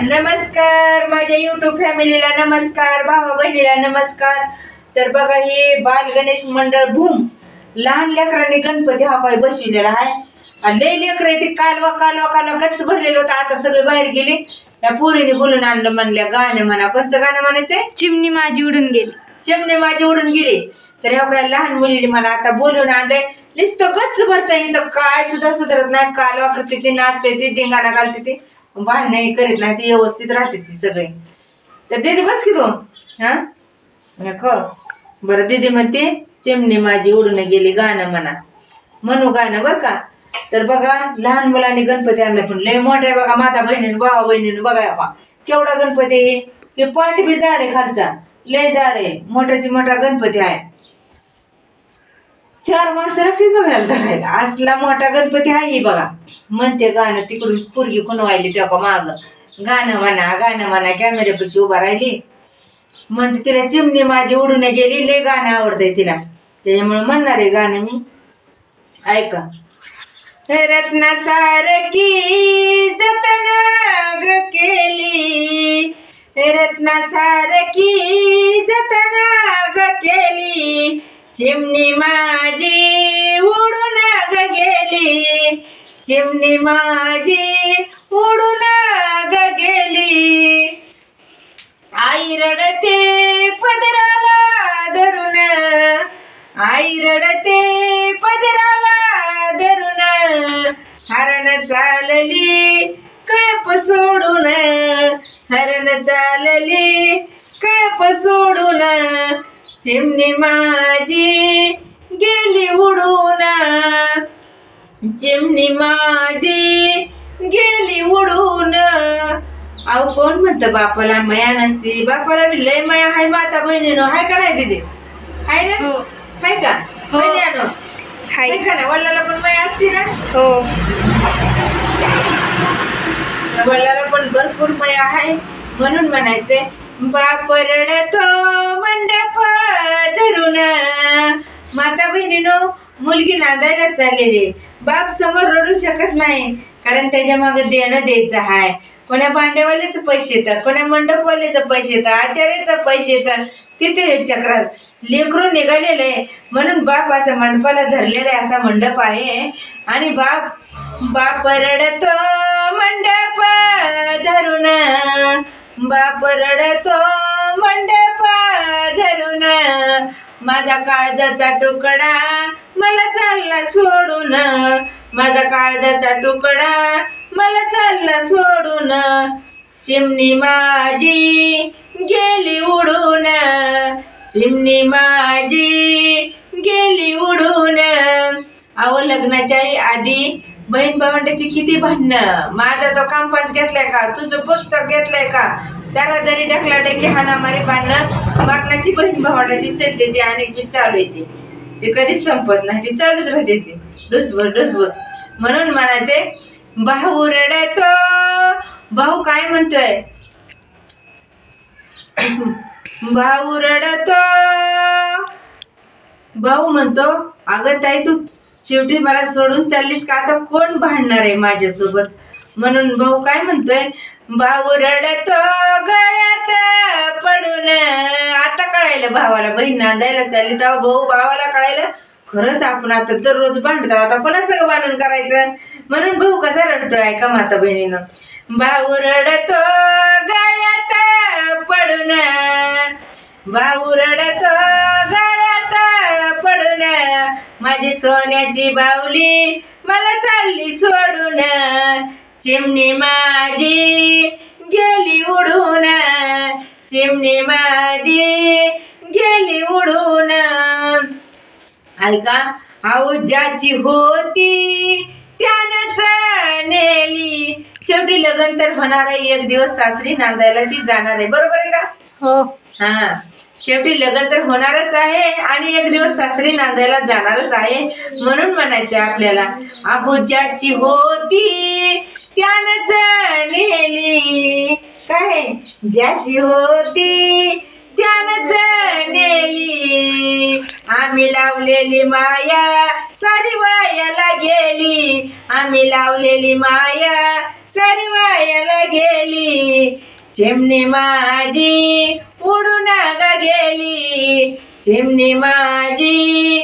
नमस्कार माझ्या YouTube फॅमिलीला, नमस्कार भावा बहिणीला नमस्कार. तर बघा हे बाल गणेश मंडळ भूम लहान लेकरांनी गणपती हा पाय बसविलेला आहे. लय लेकर ते कालवा गच्च भरलेलं होतं. आता सगळे बाहेर गेले. त्या पोरीने बोलून आणलं, म्हणल्या गाणं म्हणा. कोणचं गाणं म्हणायचंय? चिमणी माझी उडून गेली. चिमणी माझी उडून गेली. तर ह्या काय लहान मुलीने मला आता बोलून आणलंय. नुसतं गच्च भरता येतं, काय सुद्धा सुधारत नाही. कालवा करते ती, नाचते ती, धिंगाणा घालते ती, भांडणं करत नाही ती, व्यवस्थित राहते ती सगळे. तर दीदी बस की तू. हा खो बरं. दीदी म्हणते चिमणी माझी उडून गेली, गाणं म्हणा. म्हणू गाणं बरं का. तर बघा लहान मुलांनी गणपती आणला, पण लय मोठा आहे बघा. माता बहिणीने भावा बहिणीने बघा बा केवढा गणपती आहे. हे पाठ बी झाड आहे, खालचा लय झाड आहे. मोठ्याची मोठा गणपती आहे. 4 माणसं लागतील बघायला धरायला. असला मोठा गणपती आहे बघा. म्हणते गाणं तिकडून पोरगी कुणवायली तेव्हा माग गाणं म्हणा. कॅमेऱ्यापाशी उभा राहिली. म्हणते तिला चिमणी माझी उडून गेली. लय गाणं आवडतंय तिला, त्याच्यामुळे म्हणणार आहे गाणं मी. ऐका. रत्नासारखी जतन ग केली, रत्नासारखी जतन ग केली, चिमणी माझी उडून ग गेली, चिमणी माझी उडून ग गेली. आई रडते पदराला धरून, आई रडते पदराला धरून, हरण चालली कळप सोडून, हरण चालली कळप सोडून, चिमणी माझी गेली उडून, चिमणी माझी गेली उडून. अहो कोण म्हणतं बापाला माया नसती? बापाला बी लय माया हाय माता बहिणीनो. हाय का नाही दिदी? हाय ना? हाय का बहिणीनो? हाय का ना? वडिलाला पण माया असते ना? हो. वडिलाला पण भरपूर माया आहे. म्हणून म्हणायचंय बाप रडतो मंडप धरून. माता बहिणीनो मुलगी नांदायला चाललेली, बाप समोर रडू शकत नाही, कारण त्याच्या मागे देणं द्यायचं आहे. कोणा भांड्यावाल्याचे पैसे येतात, कोणा मंडपवाल्याचे पैसे येतात, आचार्याचे पैसे येतात. तिथे चक्रात लेकरून निघालेलं आहे. म्हणून बाप असं मंडपाला धरलेला आहे, असा मंडप आहे. आणि बाप रडतो मंडप धरून, बाप रडतो मंडप धरून, माझा काळजाचा तुकडा मला चालला सोडून, माझा काळजाचा तुकडा मला चालला सोडून, चिमणी माझी गेली उडून, चिमणी माझी गेली उडून. अहो लग्नाच्या आधी बहीण भावंडाची किती भांडणं. माझा तो कंपास घेतलाय का, तुझं पुस्तक घेतलंय का, त्याला दरी टाकला की हाणामारी भांडणं मरणाची बहीण भावंडाची चालते. ती अनेक बी चालू येते, ते कधीच संपत नाही, ती चालूच राहते ती डुसबस. म्हणून म्हणायचे भाऊ रडतो. भाऊ काय म्हणतोय? भाऊ रडतो. भाऊ म्हणतो अगं ताई तू शेवटी मला सोडून चाललीस का, आता कोण भांडणार आहे माझ्यासोबत. म्हणून भाऊ काय म्हणतोय? भाऊ रडतो गळ्यात पडून. आता कळायलं भावाला बहीण नांदायला चालली तेव्हा भावाला कळायलं खरंच आपण आता दररोज भांडतो, आता कोणा सगळं भांडण करायचं. म्हणून भाऊ कसा रडतोय ऐका माता बहिणीनं. भाऊ रडतो गळ्यात पडून, भाऊ रडतो गळ्यात पडून, माझी सोन्याची बावली मला चालली सोडून, चिमणी माझी गेली उडून, चिमणी माझी गेली उडून. ऐका. अहो ज्याची होती त्यानंच नेली. शेवटी लग्न तर होणार आहे, एक दिवस सासरी नांदायला ती जाणार आहे, बरोबर आहे का? हो. हा शेवटी लग्न तर होणारच आहे आणि एक दिवस सासरी नांदायला जाणारच आहे. म्हणून म्हणायचं आपल्याला अहो ज्याची होती त्यानंच नेली. काय? ज्याची होती त्यानंच नेली. आम्ही लावलेली माया सारी वायाला गेली, आम्ही लावलेली माया सारी वायाला गेली. चिमणी माझी उडून ग गेली, चिमणी माझी